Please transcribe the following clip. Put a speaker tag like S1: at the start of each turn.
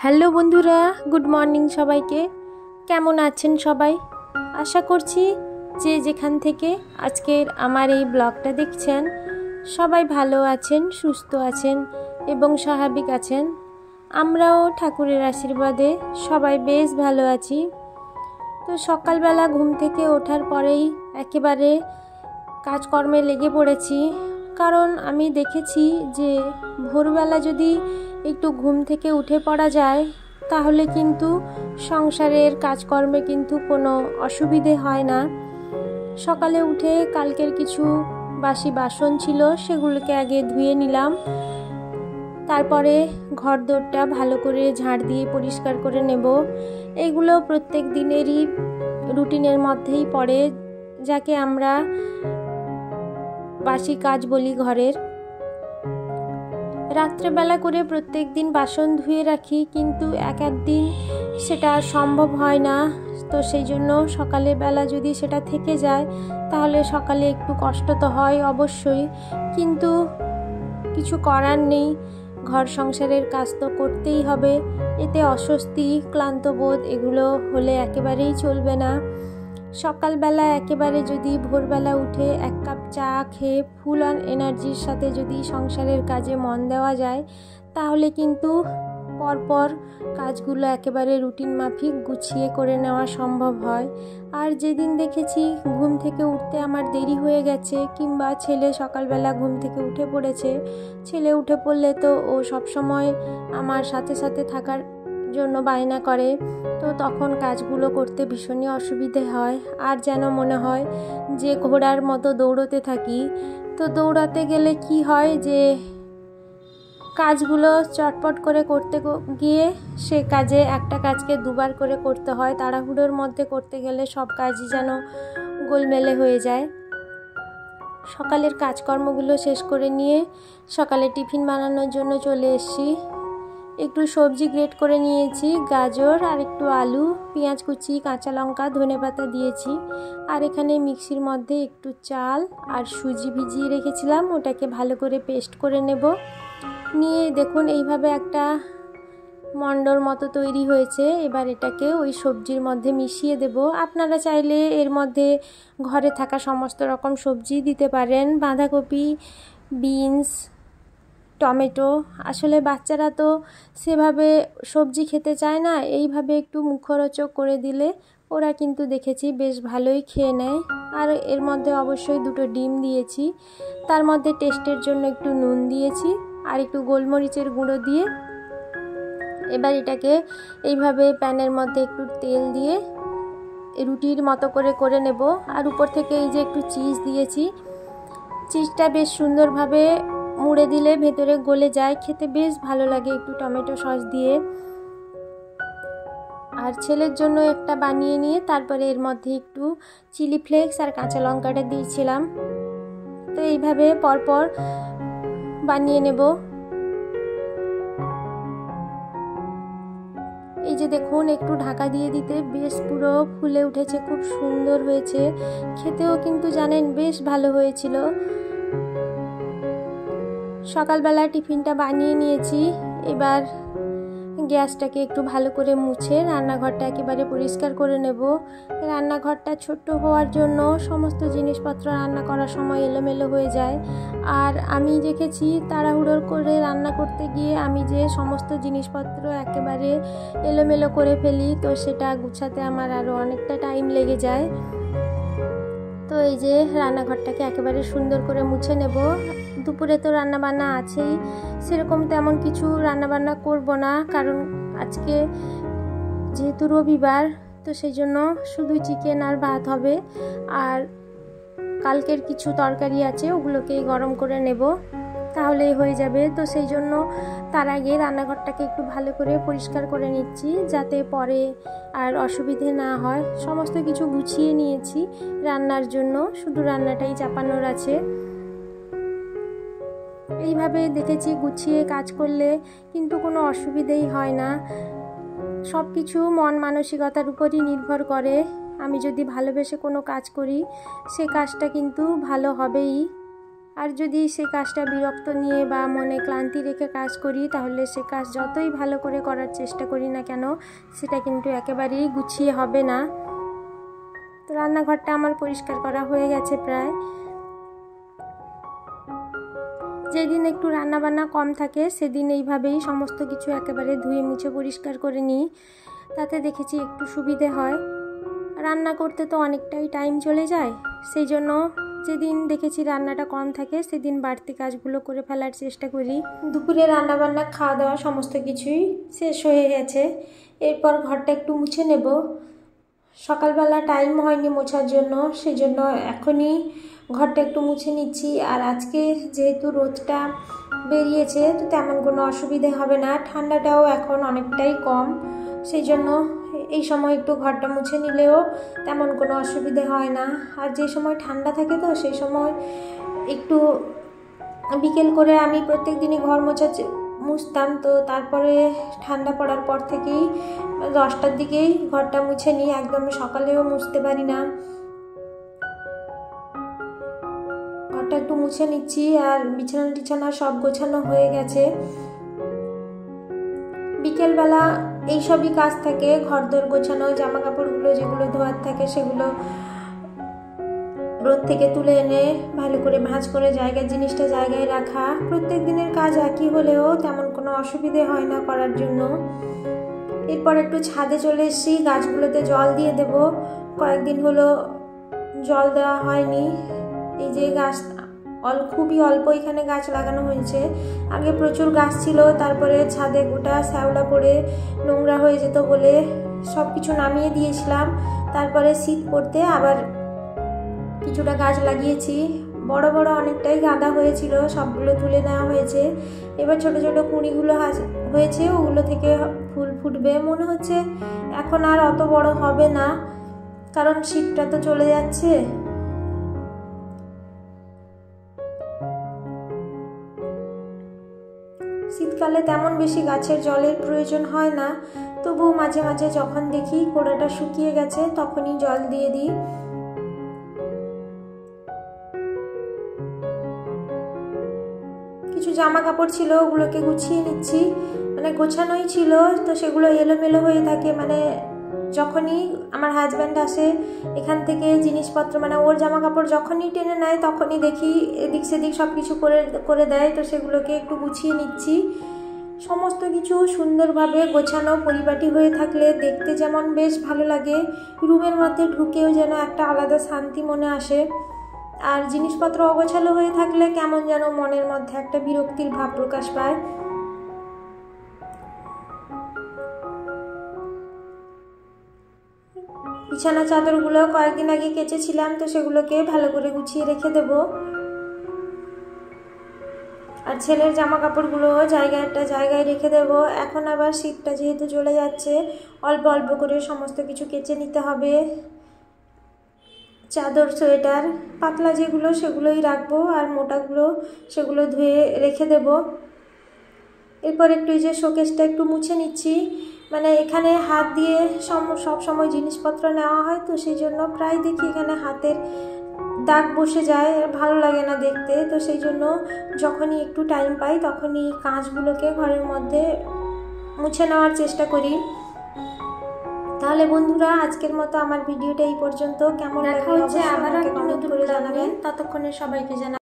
S1: Hello বন্ধুরা, good morning সবাইকে। কেমন আছেন সবাই? আশা করছি যে যেখান থেকে আজকের আমার এই ব্লগটা দেখছেন সবাই ভালো আছেন, সুস্থ আছেন এবং স্বাভাবিক আছেন। আমরাও ঠাকুরের আশীর্বাদে সবাই বেশ ভালো আছি। তো সকালবেলা ঘুম থেকে ওঠার পরেই একেবারে কাজকর্মে লেগে পড়েছি, কারণ আমি দেখেছি যে ভোরবেলা যদি একটু ঘুম থেকে উঠে পড়া যায় তাহলে কিন্তু সংসারের কাজকর্মে কিন্তু কোনো অসুবিধে হয় না। সকালে উঠে কালকের কিছু বাসি বাসন ছিল সেগুলোকে আগে ধুয়ে নিলাম, তারপরে ঘরদোরটা ভালো করে ঝাড় দিয়ে পরিষ্কার করে নেব। এগুলো প্রত্যেক দিনেরই রুটিনের মধ্যেই পড়ে, যাকে আমরা বাসি কাজ বলি ঘরের। রাত্রেবেলা করে প্রত্যেক দিন বাসন ধুয়ে রাখি, কিন্তু এক দিন সেটা সম্ভব হয় না। তো সেই জন্য সকালের বেলা যদি সেটা থেকে যায় তাহলে সকালে একটু কষ্ট তো হয় অবশ্যই, কিন্তু কিছু করার নেই। ঘর সংসারের কাজ তো করতেই হবে, এতে অস্বস্তি, ক্লান্তবোধ এগুলো হলে একেবারেই চলবে না। সকালবেলা একেবারে যদি ভোরবেলা উঠে এক কাপ চা খেয়ে ফুল অন এনার্জির সাথে যদি সংসারের কাজে মন দেওয়া যায় তাহলে কিন্তু পরপর কাজগুলো একেবারে রুটিন মাফিক গুছিয়ে করে নেওয়া সম্ভব হয়। আর যেদিন দেখেছি ঘুম থেকে উঠতে আমার দেরি হয়ে গেছে, কিংবা ছেলে সকালবেলা ঘুম থেকে উঠে পড়েছে, ছেলে উঠে পড়লে তো ও সবসময় আমার সাথে সাথে থাকার জন্য বায়না করে, তো তখন কাজগুলো করতে ভীষণই অসুবিধে হয়। আর যেন মনে হয় যে ঘোড়ার মতো দৌড়তে থাকি। তো দৌড়াতে গেলে কি হয় যে কাজগুলো চটপট করে করতে গিয়ে সে কাজে একটা কাজকে দুবার করে করতে হয়। তাড়াহুড়োর মধ্যে করতে গেলে সব কাজই যেন গোলমেলে হয়ে যায়। সকালের কাজকর্মগুলো শেষ করে নিয়ে সকালে টিফিন বানানোর জন্য চলে এসেছি। একটু সবজি গ্রেট করে নিয়েছি, গাজর আর একটু আলু, পেঁয়াজ কুচি, কাঁচা লঙ্কা, ধনেপাতা দিয়েছি। আর এখানে মিক্সির মধ্যে একটু চাল আর সুজি ভিজিয়ে রেখেছিলাম, ওটাকে ভালো করে পেস্ট করে নেব। নিয়ে দেখুন এইভাবে একটা মণ্ডর মতো তৈরি হয়েছে। এবার এটাকে ওই সবজির মধ্যে মিশিয়ে দেব। আপনারা চাইলে এর মধ্যে ঘরে থাকা সমস্ত রকম সবজি দিতে পারেন, বাঁধাকপি, বিনস, টমেটো। আসলে বাচ্চারা তো সেভাবে সবজি খেতে চায় না, এইভাবে একটু মুখরোচক করে দিলে ওরা কিন্তু দেখেছি বেশ ভালোই খেয়ে নেয়। আর এর মধ্যে অবশ্যই দুটো ডিম দিয়েছি, তার মধ্যে টেস্টের জন্য একটু নুন দিয়েছি আর একটু গোলমরিচের গুঁড়ো দিয়ে এবার এটাকে এইভাবে প্যানের মধ্যে একটু তেল দিয়ে রুটির মতো করে করে নেব। আর উপর থেকে এই যে একটু চিজ দিয়েছি, চিজটা বেশ সুন্দরভাবে মুড়ে দিলে ভেতরে গলে যায়, খেতে বেশ ভালো লাগে একটু টমেটো সস দিয়ে। আর ছেলের জন্য একটা বানিয়ে নিয়ে তারপরে এর মধ্যে একটু চিলি ফ্লেক্স আর কাঁচা লঙ্কাটা দিয়েছিলাম। তো এইভাবে পরপর বানিয়ে নেব। এই যে দেখুন একটু ঢাকা দিয়ে দিতে বেশ পুরো ফুলে উঠেছে, খুব সুন্দর হয়েছে, খেতেও কিন্তু জানেন বেশ ভালো হয়েছিল। সকালবেলা টিফিনটা বানিয়ে নিয়েছি, এবার গ্যাসটাকে একটু ভালো করে মুছে রান্নাঘরটা একেবারে পরিষ্কার করে নেব। রান্নাঘরটা ছোট্ট হওয়ার জন্য সমস্ত জিনিসপত্র রান্না করার সময় এলোমেলো হয়ে যায়। আর আমি দেখেছি তাড়াহুড়ো করে রান্না করতে গিয়ে আমি যে সমস্ত জিনিসপত্র একেবারে এলোমেলো করে ফেলি, তো সেটা গুছাতে আমার আরও অনেকটা টাইম লেগে যায়। তো এই যে রান্নাঘরটাকে একেবারে সুন্দর করে মুছে নেব। দুপুরে তো রান্নাবান্না আছেই, সেরকম তেমন কিছু রান্নাবান্না করব না, কারণ আজকে যেহেতু রবিবার, তো সেই জন্য শুধু চিকেন আর ভাত হবে। আর কালকের কিছু তরকারি আছে, ওগুলোকেই গরম করে নেব, তাহলেই হয়ে যাবে। তো সেই জন্য তার আগে রান্নাঘরটাকে একটু ভালো করে পরিষ্কার করে নিচ্ছি, যাতে পরে আর অসুবিধে না হয়। সমস্ত কিছু গুছিয়ে নিয়েছি রান্নার জন্য, শুধু রান্নাটাই চাপানোর আছে। এইভাবে দেখেছি গুছিয়ে কাজ করলে কিন্তু কোনো অসুবিধেই হয় না। সব কিছু মন মানসিকতার উপরই নির্ভর করে। আমি যদি ভালোবেসে কোনো কাজ করি সে কাজটা কিন্তু ভালো হবেই। আর যদি সে কাজটা বিরক্ত নিয়ে বা মনে ক্লান্তি রেখে কাজ করি, তাহলে সে কাজ যতই ভালো করে করার চেষ্টা করি না কেন, সেটা কিন্তু একেবারেই গুছিয়ে হবে না। তো রান্নাঘরটা আমার পরিষ্কার করা হয়ে গেছে প্রায়। যেদিন একটু রান্নাবান্না কম থাকে সেদিন এইভাবেই সমস্ত কিছু একেবারে ধুয়ে মুছে পরিষ্কার করে নিই, তাতে দেখেছি একটু সুবিধে হয়। রান্না করতে তো অনেকটাই টাইম চলে যায়, সেই জন্য যেদিন দেখেছি রান্নাটা কম থাকে সেদিন বাড়তি কাজগুলো করে ফেলার চেষ্টা করি। দুপুরে রান্নাবান্না খাওয়া দাওয়া সমস্ত কিছুই শেষ হয়ে গেছে। এরপর ঘরটা একটু মুছে নেব। সকালবেলা টাইম হয়নি মোছার জন্য, সেই জন্য এখনই ঘরটা একটু মুছে নিচ্ছি। আর আজকে যেহেতু রোদটা বেরিয়েছে তো তেমন কোনো অসুবিধে হবে না, ঠান্ডাটাও এখন অনেকটাই কম, সেই জন্য এই সময় একটু ঘরটা মুছে নিলেও তেমন কোনো অসুবিধে হয় না। আর যে সময় ঠান্ডা থাকে তো সেই সময় একটু বিকেল করে আমি প্রত্যেক দিনই ঘর মুছতাম, তো তারপরে ঠান্ডা পড়ার পর থেকেই 10টার দিকেই ঘরটা মুছে নিই, একদম সকালেও মুছতে পারি না। ঘরটা একটু মুছে নিচ্ছি। আর বিছানা সব গোছানো হয়ে গেছে। বিকেলবেলা এইসবই কাজ থাকে, ঘরদোর গোছানো, জামা কাপড়গুলো যেগুলো ধোয়ার থাকে সেগুলো রোদ থেকে তুলে এনে ভালো করে ভাঁজ করে জিনিসটা জায়গায় রাখা। প্রত্যেক দিনের কাজ একই হলেও তেমন কোনো অসুবিধে হয় না করার জন্য। এরপর একটু ছাদে চলে এসেছি, গাছগুলোতে জল দিয়ে দেব। কয়েকদিন হলো জল দেওয়া হয়নি। এই যে গাছ খুবই অল্প এখানে গাছ লাগানো হয়েছে, আগে প্রচুর গাছ ছিল, তারপরে ছাদে গোটা শ্যাওলা পড়ে নোংরা হয়ে যেত বলে সব কিছু নামিয়ে দিয়েছিলাম। তারপরে শীত পড়তে আবার কিছুটা গাছ লাগিয়েছি। বড় বড় অনেকটাই গাঁদা হয়েছিল, সবগুলো তুলে নেওয়া হয়েছে। এবার ছোট ছোট কুঁড়িগুলো হয়েছে, ওগুলো থেকে ফুল ফুটবে। মনে হচ্ছে এখন আর অত বড় হবে না, কারণ শীতটা তো চলে যাচ্ছে। শীতকালে তেমন বেশি গাছের জলের প্রয়োজন হয় না, তবুও মাঝে মাঝে যখন দেখি গোড়াটা শুকিয়ে গেছে তখনই জল দিয়ে দিই। কিছু জামা কাপড় ছিল, ওগুলোকে গুছিয়ে নিচ্ছি। মানে গোছানোই ছিল, তো সেগুলো এলোমেলো হয়ে থাকে। মানে যখনই আমার হাজব্যান্ড আসে এখান থেকে জিনিসপত্র, মানে ওর জামা কাপড় যখনই টেনে নেয় তখনই দেখি এদিক সেদিক সব কিছু করে দেয়, তো সেগুলোকে একটু গুছিয়ে নিচ্ছি। সমস্ত কিছু সুন্দরভাবে গোছানো পরিপাটি হয়ে থাকলে দেখতে যেমন বেশ ভালো লাগে, রুমের মধ্যে ঢুকেও যেন একটা আলাদা শান্তি মনে আসে। আর জিনিসপত্র অগোছালো হয়ে থাকলে কেমন যেন মনের মধ্যে একটা বিরক্তির ভাব প্রকাশ পায়। বিছানা চাদরগুলো কয়েকদিন আগে কেচেছিলাম, তো সেগুলোকে ভালো করে গুছিয়ে রেখে দেব। আর ছেলের জামা কাপড়গুলো জায়গায় রেখে দেব। এখন আবার শীতটা যেহেতু চলে যাচ্ছে, অল্প অল্প করে সমস্ত কিছু কেচে নিতে হবে। চাদর, সোয়েটার, পাতলা যেগুলো সেগুলোই রাখবো, আর মোটাগুলো সেগুলো ধুয়ে রেখে দেব। এরপর একটু এই যে শোকেসটা একটু মুছে নিচ্ছি। মানে এখানে হাত দিয়ে সব সময় জিনিসপত্র নেওয়া হয়, তো সেই জন্য প্রায় দেখি এখানে হাতের দাগ বসে যায়, ভালো লাগে না দেখতে। তো সেই জন্য যখনই একটু টাইম পাই তখনই কাঁচগুলোকে ঘরের মধ্যে মুছে নেওয়ার চেষ্টা করি। তাহলে বন্ধুরা, আজকের মতো আমার ভিডিওটা এই পর্যন্ত। কেমন দেখা হচ্ছে আবার একটু নতুন করে জানাবেন। ততক্ষণে সবাইকে জানাবেন।